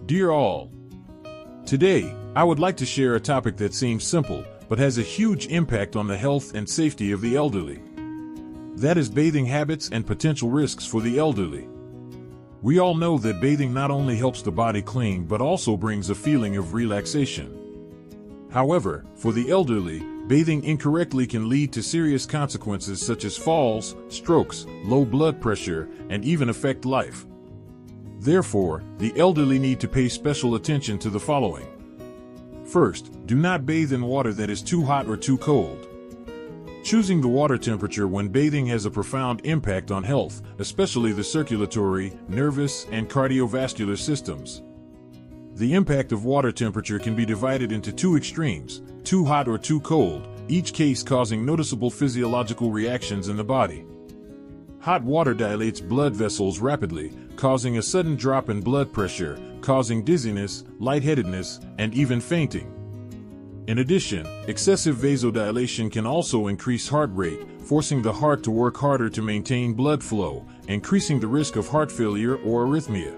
Dear all, today I would like to share a topic that seems simple but has a huge impact on the health and safety of the elderly. That is bathing habits and potential risks for the elderly. We all know that bathing not only helps the body clean but also brings a feeling of relaxation. However, for the elderly, bathing incorrectly can lead to serious consequences such as falls, strokes, low blood pressure, and even affect life. Therefore, the elderly need to pay special attention to the following. First, do not bathe in water that is too hot or too cold. Choosing the water temperature when bathing has a profound impact on health, especially the circulatory, nervous, and cardiovascular systems. The impact of water temperature can be divided into two extremes, too hot or too cold, each case causing noticeable physiological reactions in the body. Hot water dilates blood vessels rapidly, causing a sudden drop in blood pressure, causing dizziness, lightheadedness, and even fainting. In addition, excessive vasodilation can also increase heart rate, forcing the heart to work harder to maintain blood flow, increasing the risk of heart failure or arrhythmia.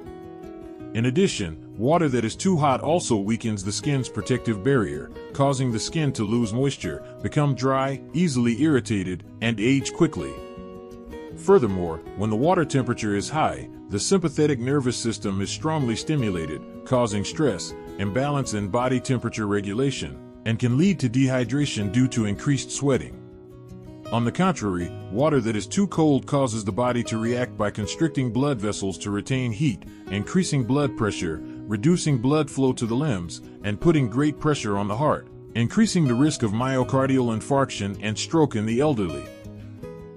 In addition, water that is too hot also weakens the skin's protective barrier, causing the skin to lose moisture, become dry, easily irritated, and age quickly. Furthermore, when the water temperature is high, the sympathetic nervous system is strongly stimulated, causing stress, imbalance in body temperature regulation, and can lead to dehydration due to increased sweating. On the contrary, water that is too cold causes the body to react by constricting blood vessels to retain heat, increasing blood pressure, reducing blood flow to the limbs, and putting great pressure on the heart, increasing the risk of myocardial infarction and stroke in the elderly.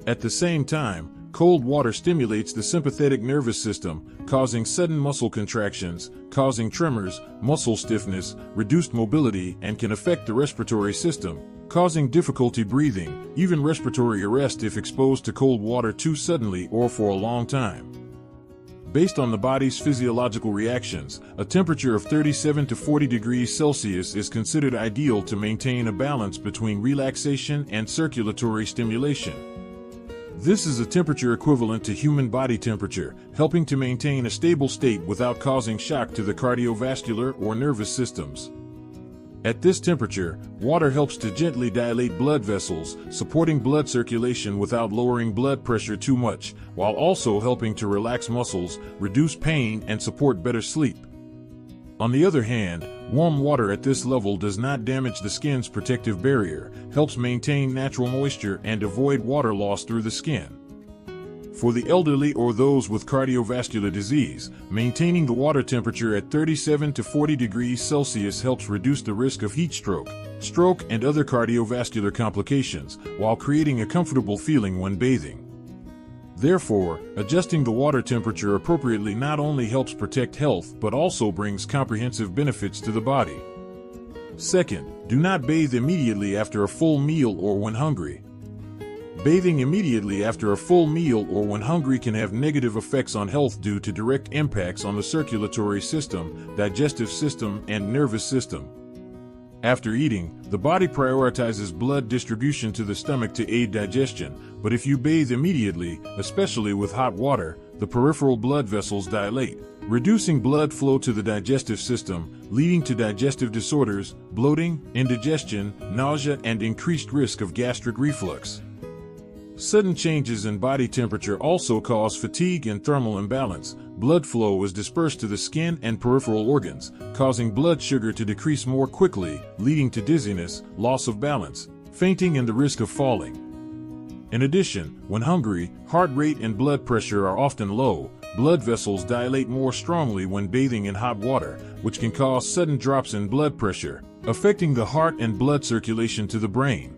At the same time, cold water stimulates the sympathetic nervous system, causing sudden muscle contractions, causing tremors, muscle stiffness, reduced mobility, and can affect the respiratory system, causing difficulty breathing, even respiratory arrest if exposed to cold water too suddenly or for a long time. Based on the body's physiological reactions, a temperature of 37 to 40 degrees Celsius is considered ideal to maintain a balance between relaxation and circulatory stimulation. This is a temperature equivalent to human body temperature, helping to maintain a stable state without causing shock to the cardiovascular or nervous systems. At this temperature, water helps to gently dilate blood vessels, supporting blood circulation without lowering blood pressure too much, while also helping to relax muscles, reduce pain, and support better sleep. On the other hand, warm water at this level does not damage the skin's protective barrier, helps maintain natural moisture, and avoid water loss through the skin. For the elderly or those with cardiovascular disease, maintaining the water temperature at 37 to 40 degrees Celsius helps reduce the risk of heat stroke, and other cardiovascular complications, while creating a comfortable feeling when bathing. Therefore, adjusting the water temperature appropriately not only helps protect health but also brings comprehensive benefits to the body. Second, do not bathe immediately after a full meal or when hungry. Bathing immediately after a full meal or when hungry can have negative effects on health due to direct impacts on the circulatory system, digestive system, and nervous system. After eating, the body prioritizes blood distribution to the stomach to aid digestion, but if you bathe immediately, especially with hot water, the peripheral blood vessels dilate, reducing blood flow to the digestive system, leading to digestive disorders, bloating, indigestion, nausea, and increased risk of gastric reflux. Sudden changes in body temperature also cause fatigue and thermal imbalance. Blood flow is dispersed to the skin and peripheral organs, causing blood sugar to decrease more quickly, leading to dizziness, loss of balance, fainting, and the risk of falling. In addition, when hungry, heart rate and blood pressure are often low. Blood vessels dilate more strongly when bathing in hot water, which can cause sudden drops in blood pressure, affecting the heart and blood circulation to the brain.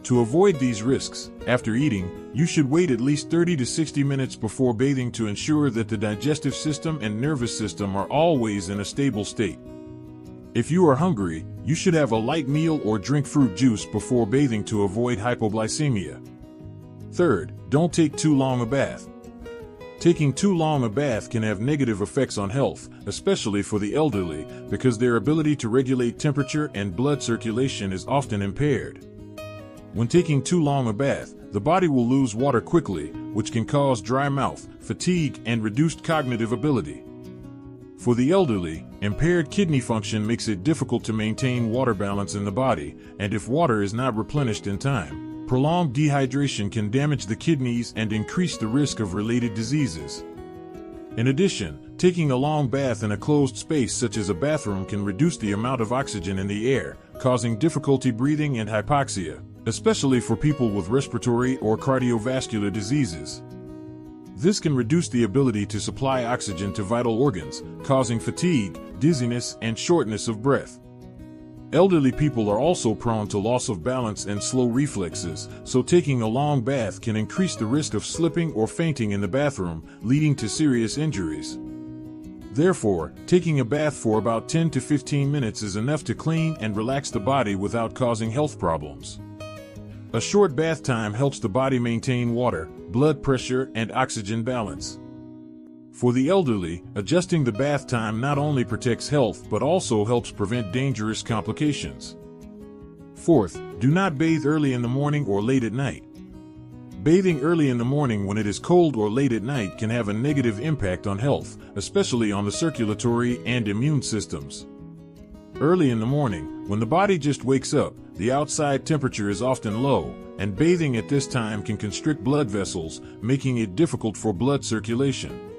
To avoid these risks, after eating, you should wait at least 30 to 60 minutes before bathing to ensure that the digestive system and nervous system are always in a stable state. If you are hungry, you should have a light meal or drink fruit juice before bathing to avoid hypoglycemia. Third, don't take too long a bath. Taking too long a bath can have negative effects on health, especially for the elderly, because their ability to regulate temperature and blood circulation is often impaired. When taking too long a bath, the body will lose water quickly, which can cause dry mouth, fatigue, and reduced cognitive ability. For the elderly, impaired kidney function makes it difficult to maintain water balance in the body, and if water is not replenished in time, prolonged dehydration can damage the kidneys and increase the risk of related diseases. In addition, taking a long bath in a closed space such as a bathroom can reduce the amount of oxygen in the air, causing difficulty breathing and hypoxia, especially for people with respiratory or cardiovascular diseases. This can reduce the ability to supply oxygen to vital organs, causing fatigue, dizziness, and shortness of breath. Elderly people are also prone to loss of balance and slow reflexes, so taking a long bath can increase the risk of slipping or fainting in the bathroom, leading to serious injuries. Therefore, taking a bath for about 10 to 15 minutes is enough to clean and relax the body without causing health problems. A short bath time helps the body maintain water, blood pressure, and oxygen balance. For the elderly, adjusting the bath time not only protects health but also helps prevent dangerous complications. Fourth, do not bathe early in the morning or late at night. Bathing early in the morning when it is cold or late at night can have a negative impact on health, especially on the circulatory and immune systems. Early in the morning, when the body just wakes up, the outside temperature is often low, and bathing at this time can constrict blood vessels, making it difficult for blood circulation.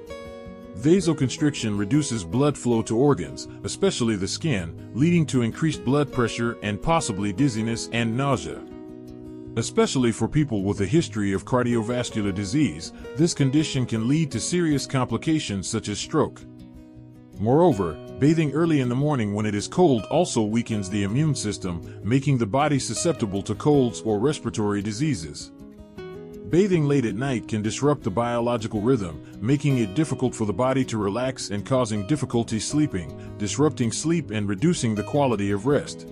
Vasoconstriction reduces blood flow to organs, especially the skin, leading to increased blood pressure and possibly dizziness and nausea. Especially for people with a history of cardiovascular disease, this condition can lead to serious complications such as stroke. Moreover, bathing early in the morning when it is cold also weakens the immune system, making the body susceptible to colds or respiratory diseases. Bathing late at night can disrupt the biological rhythm, making it difficult for the body to relax and causing difficulty sleeping, disrupting sleep and reducing the quality of rest.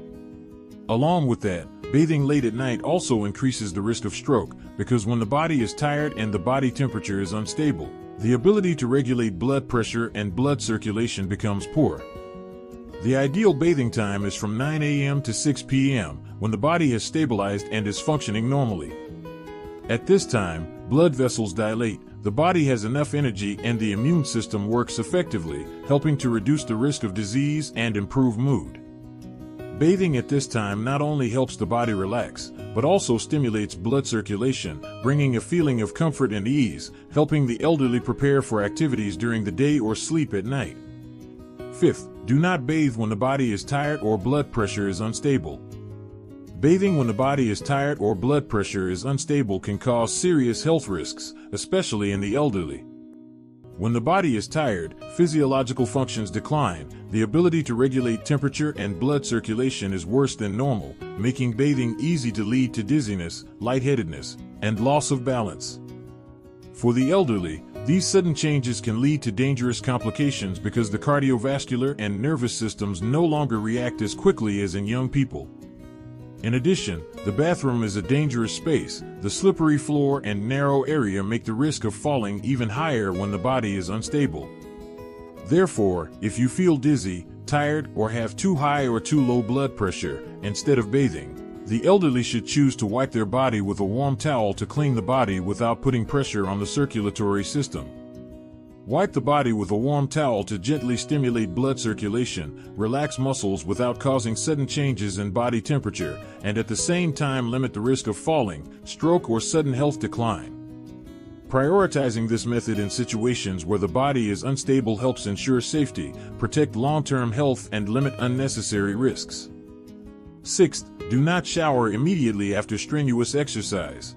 Along with that, bathing late at night also increases the risk of stroke, because when the body is tired and the body temperature is unstable, the ability to regulate blood pressure and blood circulation becomes poor. The ideal bathing time is from 9 a.m. to 6 p.m., when the body has stabilized and is functioning normally. At this time, blood vessels dilate, the body has enough energy, and the immune system works effectively, helping to reduce the risk of disease and improve mood. Bathing at this time not only helps the body relax, but also stimulates blood circulation, bringing a feeling of comfort and ease, helping the elderly prepare for activities during the day or sleep at night. Fifth, do not bathe when the body is tired or blood pressure is unstable. Bathing when the body is tired or blood pressure is unstable can cause serious health risks, especially in the elderly. When the body is tired, physiological functions decline, the ability to regulate temperature and blood circulation is worse than normal, making bathing easy to lead to dizziness, lightheadedness, and loss of balance. For the elderly, these sudden changes can lead to dangerous complications because the cardiovascular and nervous systems no longer react as quickly as in young people. In addition, the bathroom is a dangerous space. The slippery floor and narrow area make the risk of falling even higher when the body is unstable. Therefore, if you feel dizzy, tired, or have too high or too low blood pressure, instead of bathing, the elderly should choose to wipe their body with a warm towel to clean the body without putting pressure on the circulatory system. Wipe the body with a warm towel to gently stimulate blood circulation, relax muscles without causing sudden changes in body temperature, and at the same time limit the risk of falling, stroke, or sudden health decline. Prioritizing this method in situations where the body is unstable helps ensure safety, protect long-term health, and limit unnecessary risks. Sixth, do not shower immediately after strenuous exercise.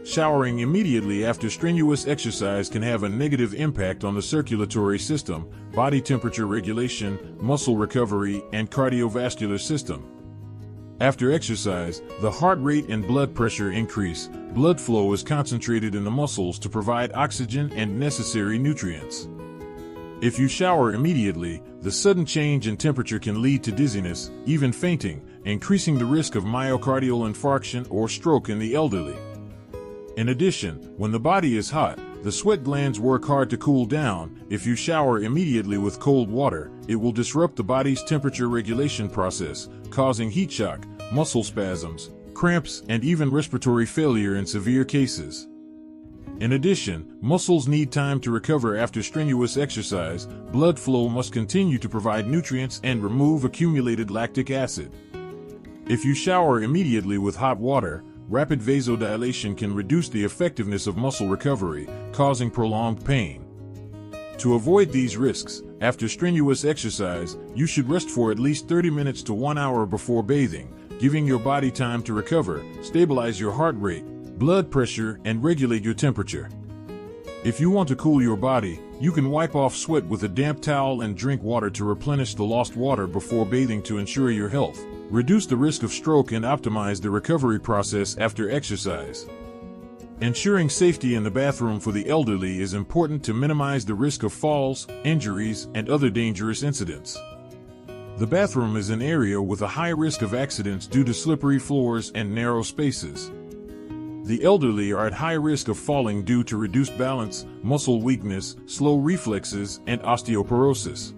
Showering immediately after strenuous exercise can have a negative impact on the circulatory system, body temperature regulation, muscle recovery, and cardiovascular system. After exercise, the heart rate and blood pressure increase, blood flow is concentrated in the muscles to provide oxygen and necessary nutrients. If you shower immediately, the sudden change in temperature can lead to dizziness, even fainting, increasing the risk of myocardial infarction or stroke in the elderly. In addition, when the body is hot, the sweat glands work hard to cool down. If you shower immediately with cold water, it will disrupt the body's temperature regulation process, causing heat shock, muscle spasms, cramps, and even respiratory failure in severe cases. In addition, muscles need time to recover after strenuous exercise. Blood flow must continue to provide nutrients and remove accumulated lactic acid. If you shower immediately with hot water, rapid vasodilation can reduce the effectiveness of muscle recovery, causing prolonged pain. To avoid these risks, after strenuous exercise, you should rest for at least 30 minutes to 1 hour before bathing, giving your body time to recover, stabilize your heart rate, blood pressure, and regulate your temperature. If you want to cool your body, you can wipe off sweat with a damp towel and drink water to replenish the lost water before bathing to ensure your health, reduce the risk of stroke, and optimize the recovery process after exercise. Ensuring safety in the bathroom for the elderly is important to minimize the risk of falls, injuries, and other dangerous incidents. The bathroom is an area with a high risk of accidents due to slippery floors and narrow spaces. The elderly are at high risk of falling due to reduced balance, muscle weakness, slow reflexes, and osteoporosis.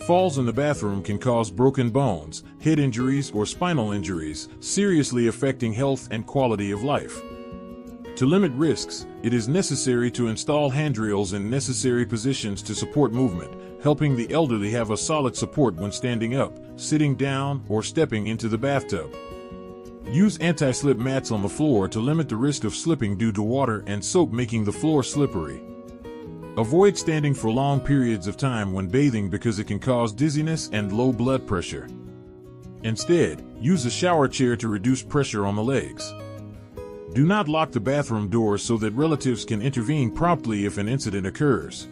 Falls in the bathroom can cause broken bones, head injuries, or spinal injuries, seriously affecting health and quality of life. To limit risks, it is necessary to install handrails in necessary positions to support movement, helping the elderly have a solid support when standing up, sitting down, or stepping into the bathtub. Use anti-slip mats on the floor to limit the risk of slipping due to water and soap making the floor slippery. Avoid standing for long periods of time when bathing because it can cause dizziness and low blood pressure. Instead, use a shower chair to reduce pressure on the legs. Do not lock the bathroom doors so that relatives can intervene promptly if an incident occurs.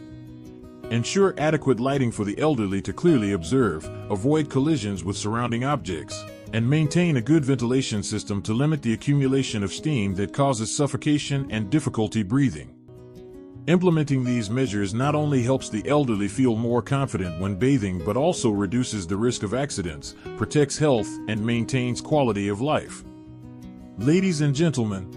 Ensure adequate lighting for the elderly to clearly observe, avoid collisions with surrounding objects, and maintain a good ventilation system to limit the accumulation of steam that causes suffocation and difficulty breathing. Implementing these measures not only helps the elderly feel more confident when bathing but also reduces the risk of accidents, protects health, and maintains quality of life. Ladies and gentlemen,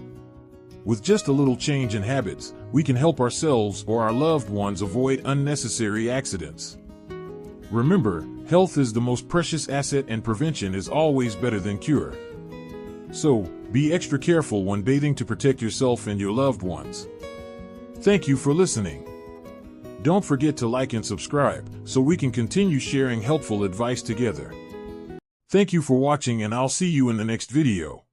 with just a little change in habits, we can help ourselves or our loved ones avoid unnecessary accidents. Remember, health is the most precious asset and prevention is always better than cure. So, be extra careful when bathing to protect yourself and your loved ones. Thank you for listening. Don't forget to like and subscribe so we can continue sharing helpful advice together. Thank you for watching, and I'll see you in the next video.